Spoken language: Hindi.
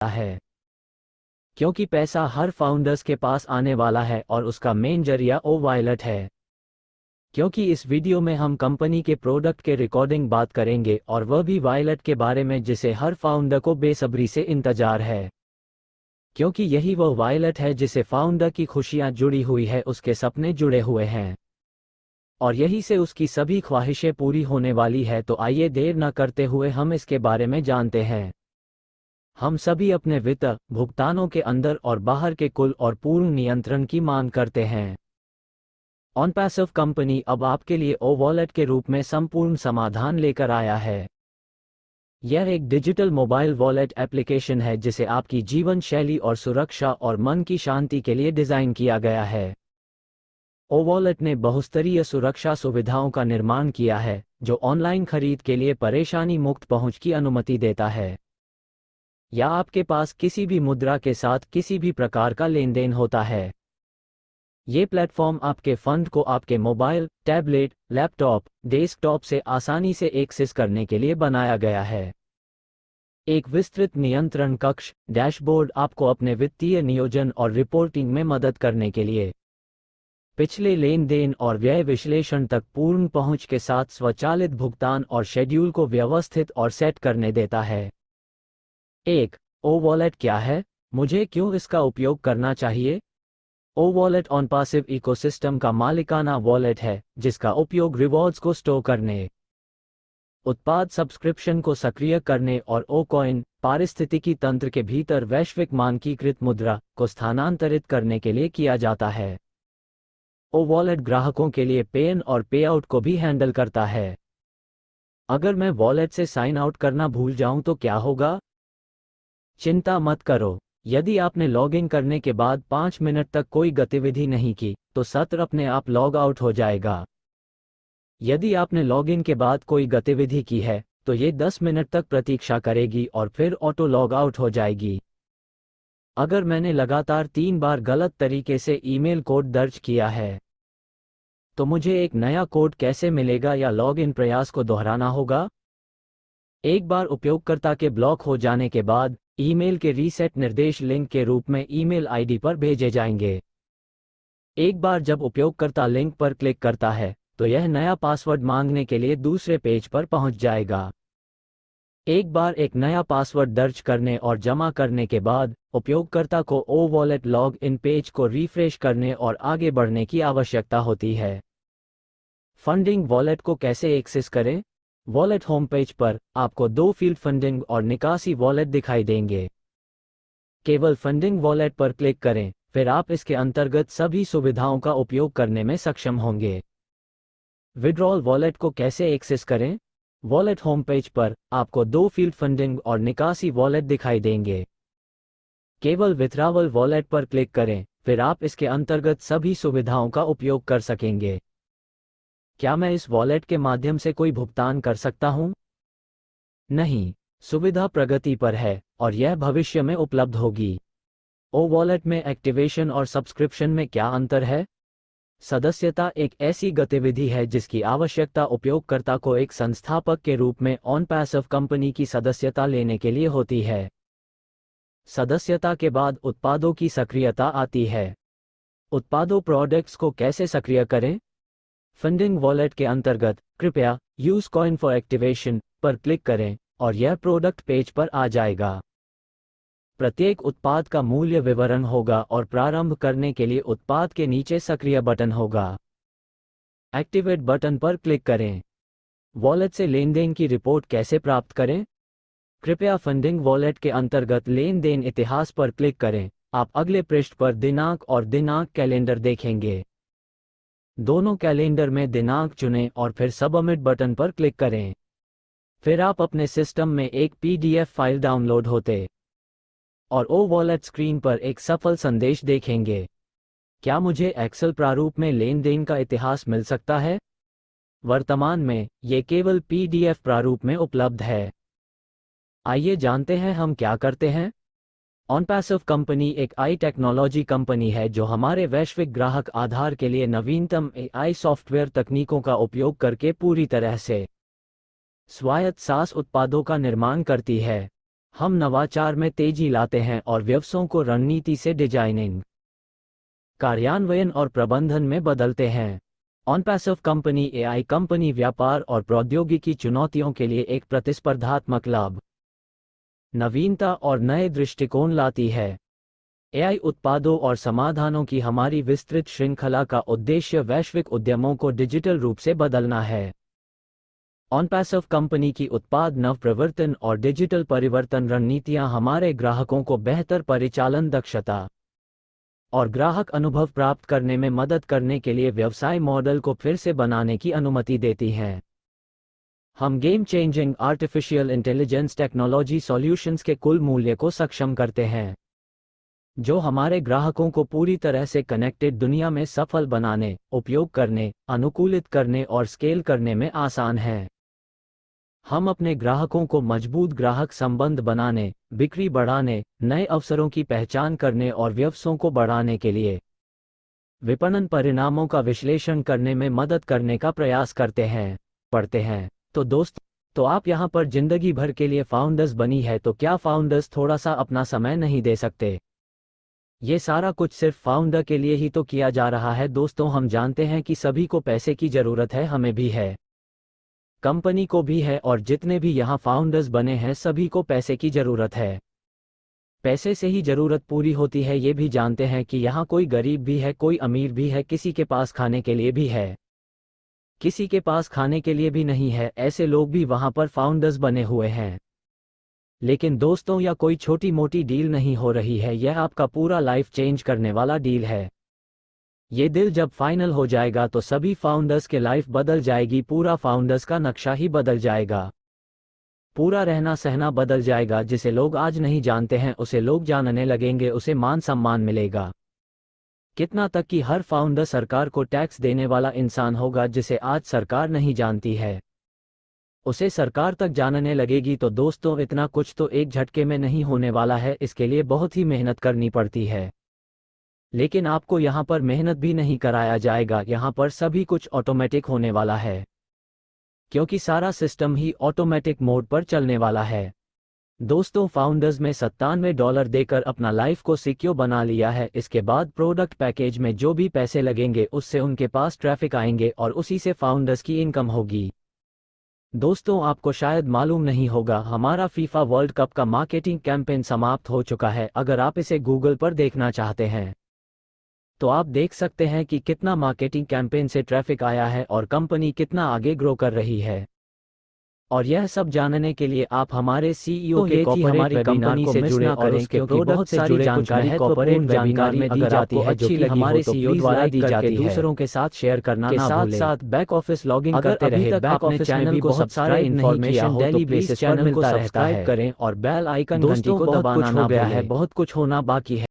है, क्योंकि पैसा हर फाउंडर्स के पास आने वाला है और उसका मेन जरिया ओ वॉलेट है। क्योंकि इस वीडियो में हम कंपनी के प्रोडक्ट के रिकॉर्डिंग बात करेंगे और वह भी वॉलेट के बारे में जिसे हर फाउंडर को बेसब्री से इंतजार है, क्योंकि यही वह वॉलेट है जिसे फाउंडर की खुशियां जुड़ी हुई है, उसके सपने जुड़े हुए हैं और यही से उसकी सभी ख्वाहिशें पूरी होने वाली है। तो आइए देर न करते हुए हम इसके बारे में जानते हैं। हम सभी अपने वित्त भुगतानों के अंदर और बाहर के कुल और पूर्ण नियंत्रण की मांग करते हैं। ऑनपैसिव कंपनी अब आपके लिए ओ वॉलेट के रूप में संपूर्ण समाधान लेकर आया है। यह एक डिजिटल मोबाइल वॉलेट एप्लीकेशन है जिसे आपकी जीवन शैली और सुरक्षा और मन की शांति के लिए डिज़ाइन किया गया है। ओ वॉलेट ने बहुस्तरीय सुरक्षा सुविधाओं का निर्माण किया है जो ऑनलाइन खरीद के लिए परेशानी मुक्त पहुंच की अनुमति देता है, या आपके पास किसी भी मुद्रा के साथ किसी भी प्रकार का लेन देन होता है। ये प्लेटफॉर्म आपके फंड को आपके मोबाइल, टैबलेट, लैपटॉप, डेस्कटॉप से आसानी से एक्सेस करने के लिए बनाया गया है। एक विस्तृत नियंत्रण कक्ष डैशबोर्ड आपको अपने वित्तीय नियोजन और रिपोर्टिंग में मदद करने के लिए पिछले लेन देन और व्यय विश्लेषण तक पूर्ण पहुंच के साथ स्वचालित भुगतान और शेड्यूल को व्यवस्थित और सेट करने देता है। एक ओ वॉलेट क्या है? मुझे क्यों इसका उपयोग करना चाहिए? ओ वॉलेट ऑनपैसिव इकोसिस्टम का मालिकाना वॉलेट है जिसका उपयोग रिवॉर्ड्स को स्टोर करने, उत्पाद सब्सक्रिप्शन को सक्रिय करने और ओ कॉइन पारिस्थितिकी तंत्र के भीतर वैश्विक मानकीकृत मुद्रा को स्थानांतरित करने के लिए किया जाता है। ओ वॉलेट ग्राहकों के लिए पे इन और पे आउट को भी हैंडल करता है। अगर मैं वॉलेट से साइन आउट करना भूल जाऊं तो क्या होगा? चिंता मत करो, यदि आपने लॉगिन करने के बाद 5 मिनट तक कोई गतिविधि नहीं की तो सत्र अपने आप लॉग आउट हो जाएगा। यदि आपने लॉगिन के बाद कोई गतिविधि की है तो ये 10 मिनट तक प्रतीक्षा करेगी और फिर ऑटो लॉग आउट हो जाएगी। अगर मैंने लगातार 3 बार गलत तरीके से ईमेल कोड दर्ज किया है तो मुझे एक नया कोड कैसे मिलेगा या लॉगिन प्रयास को दोहराना होगा? एक बार उपयोगकर्ता के ब्लॉक हो जाने के बाद ईमेल के रीसेट निर्देश लिंक के रूप में ईमेल आईडी पर भेजे जाएंगे। एक बार जब उपयोगकर्ता लिंक पर क्लिक करता है तो यह नया पासवर्ड मांगने के लिए दूसरे पेज पर पहुंच जाएगा। एक बार एक नया पासवर्ड दर्ज करने और जमा करने के बाद उपयोगकर्ता को ओ वॉलेट लॉग इन पेज को रिफ्रेश करने और आगे बढ़ने की आवश्यकता होती है। फंडिंग वॉलेट को कैसे एक्सेस करें? वॉलेट होम पेज पर आपको 2 फील्ड फंडिंग और निकासी वॉलेट दिखाई देंगे। केवल फंडिंग वॉलेट पर क्लिक करें, फिर आप इसके अंतर्गत सभी सुविधाओं का उपयोग करने में सक्षम होंगे। विड्रॉल वॉलेट को कैसे एक्सेस करें? वॉलेट होम पेज पर आपको 2 फील्ड फंडिंग और निकासी वॉलेट दिखाई देंगे। केवल विथड्रॉवल वॉलेट पर क्लिक करें, फिर आप इसके अंतर्गत सभी सुविधाओं का उपयोग कर सकेंगे। क्या मैं इस वॉलेट के माध्यम से कोई भुगतान कर सकता हूं? नहीं, सुविधा प्रगति पर है और यह भविष्य में उपलब्ध होगी। ओ वॉलेट में एक्टिवेशन और सब्सक्रिप्शन में क्या अंतर है? सदस्यता एक ऐसी गतिविधि है जिसकी आवश्यकता उपयोगकर्ता को एक संस्थापक के रूप में ऑनपैसिव कंपनी की सदस्यता लेने के लिए होती है। सदस्यता के बाद उत्पादों की सक्रियता आती है। उत्पादों प्रोडक्ट्स को कैसे सक्रिय करें? फंडिंग वॉलेट के अंतर्गत कृपया यूज कॉइन फॉर एक्टिवेशन पर क्लिक करें और यह प्रोडक्ट पेज पर आ जाएगा। प्रत्येक उत्पाद का मूल्य विवरण होगा और प्रारंभ करने के लिए उत्पाद के नीचे सक्रिय बटन होगा। एक्टिवेट बटन पर क्लिक करें। वॉलेट से लेनदेन की रिपोर्ट कैसे प्राप्त करें? कृपया फंडिंग वॉलेट के अंतर्गत लेन देन इतिहास पर क्लिक करें। आप अगले पृष्ठ पर दिनांक और दिनांक कैलेंडर देखेंगे। दोनों कैलेंडर में दिनांक चुनें और फिर सबमिट बटन पर क्लिक करें। फिर आप अपने सिस्टम में एक पीडीएफ फाइल डाउनलोड होते और ओ वॉलेट स्क्रीन पर एक सफल संदेश देखेंगे। क्या मुझे एक्सेल प्रारूप में लेन देन का इतिहास मिल सकता है? वर्तमान में ये केवल पीडीएफ प्रारूप में उपलब्ध है। आइए जानते हैं हम क्या करते हैं। ऑनपैसिव कंपनी एक आई टेक्नोलॉजी कंपनी है जो हमारे वैश्विक ग्राहक आधार के लिए नवीनतम एआई सॉफ्टवेयर तकनीकों का उपयोग करके पूरी तरह से स्वायत्त SaaS उत्पादों का निर्माण करती है। हम नवाचार में तेजी लाते हैं और व्यवसायों को रणनीति से डिजाइनिंग, कार्यान्वयन और प्रबंधन में बदलते हैं। ऑनपैसिव कंपनी एआई कंपनी व्यापार और प्रौद्योगिकी चुनौतियों के लिए एक प्रतिस्पर्धात्मक लाभ, नवीनता और नए दृष्टिकोण लाती है। एआई उत्पादों और समाधानों की हमारी विस्तृत श्रृंखला का उद्देश्य वैश्विक उद्यमों को डिजिटल रूप से बदलना है। ऑनपैसिव कंपनी की उत्पाद नव प्रवर्तन और डिजिटल परिवर्तन रणनीतियां हमारे ग्राहकों को बेहतर परिचालन दक्षता और ग्राहक अनुभव प्राप्त करने में मदद करने के लिए व्यवसाय मॉडल को फिर से बनाने की अनुमति देती हैं। हम game changing artificial intelligence technology solutions के कुल मूल्य को सक्षम करते हैं, जो हमारे ग्राहकों को पूरी तरह से कनेक्टेड दुनिया में सफल बनाने, उपयोग करने, अनुकूलित करने और स्केल करने में आसान है। हम अपने ग्राहकों को मजबूत ग्राहक संबंध बनाने, बिक्री बढ़ाने, नए अवसरों की पहचान करने और व्यवसायों को बढ़ाने के लिए विपणन परिणामों का विश्लेषण करने में मदद करने का प्रयास करते हैं, पढ़ते हैं। तो दोस्तों, आप यहाँ पर जिंदगी भर के लिए फाउंडर्स बनी है, तो क्या फाउंडर्स थोड़ा सा अपना समय नहीं दे सकते? ये सारा कुछ सिर्फ फाउंडर के लिए ही तो किया जा रहा है। दोस्तों, हम जानते हैं कि सभी को पैसे की ज़रूरत है, हमें भी है, कंपनी को भी है, और जितने भी यहाँ फाउंडर्स बने हैं सभी को पैसे की ज़रूरत है। पैसे से ही ज़रूरत पूरी होती है, ये भी जानते हैं कि यहाँ कोई गरीब भी है, कोई अमीर भी है, किसी के पास खाने के लिए भी है, किसी के पास खाने के लिए भी नहीं है। ऐसे लोग भी वहाँ पर फाउंडर्स बने हुए हैं। लेकिन दोस्तों, यह कोई छोटी मोटी डील नहीं हो रही है, यह आपका पूरा लाइफ चेंज करने वाला डील है। ये डील जब फाइनल हो जाएगा तो सभी फाउंडर्स के लाइफ बदल जाएगी, पूरा फाउंडर्स का नक्शा ही बदल जाएगा, पूरा रहना सहना बदल जाएगा। जिसे लोग आज नहीं जानते हैं उसे लोग जानने लगेंगे, उसे मान सम्मान मिलेगा। कितना तक कि हर फाउंडर सरकार को टैक्स देने वाला इंसान होगा, जिसे आज सरकार नहीं जानती है, उसे सरकार तक जानने लगेगी। तो दोस्तों, इतना कुछ तो एक झटके में नहीं होने वाला है, इसके लिए बहुत ही मेहनत करनी पड़ती है। लेकिन आपको यहाँ पर मेहनत भी नहीं कराया जाएगा, यहाँ पर सभी कुछ ऑटोमेटिक होने वाला है, क्योंकि सारा सिस्टम ही ऑटोमेटिक मोड पर चलने वाला है। दोस्तों, फाउंडर्स में $97 देकर अपना लाइफ को सिक्योर बना लिया है। इसके बाद प्रोडक्ट पैकेज में जो भी पैसे लगेंगे उससे उनके पास ट्रैफिक आएंगे और उसी से फाउंडर्स की इनकम होगी। दोस्तों, आपको शायद मालूम नहीं होगा, हमारा फीफा वर्ल्ड कप का मार्केटिंग कैंपेन समाप्त हो चुका है। अगर आप इसे गूगल पर देखना चाहते हैं तो आप देख सकते हैं कि कितना मार्केटिंग कैंपेन से ट्रैफिक आया है और कंपनी कितना आगे ग्रो कर रही है। और यह सब जानने के लिए आप हमारे सीईओ के हमारी कंपनी से जुड़े और उसके प्रोडक्ट से जुड़े जानकारी कॉर्पोरेट जानकारी में दी जाती है, जो कि हमारे सीईओ द्वारा दी जाती है। दूसरों के साथ शेयर करना ना भूलें। साथ बैक ऑफिस लॉगिंग करते रहे। बैक ऑफिस चैनल को बहुत सारे इन्फॉर्मेशन डेली बेसिस चैनल को सब्सक्राइब करें और बेल आइकन घंटी को दबाना ना भूलें। बहुत कुछ होना बाकी है।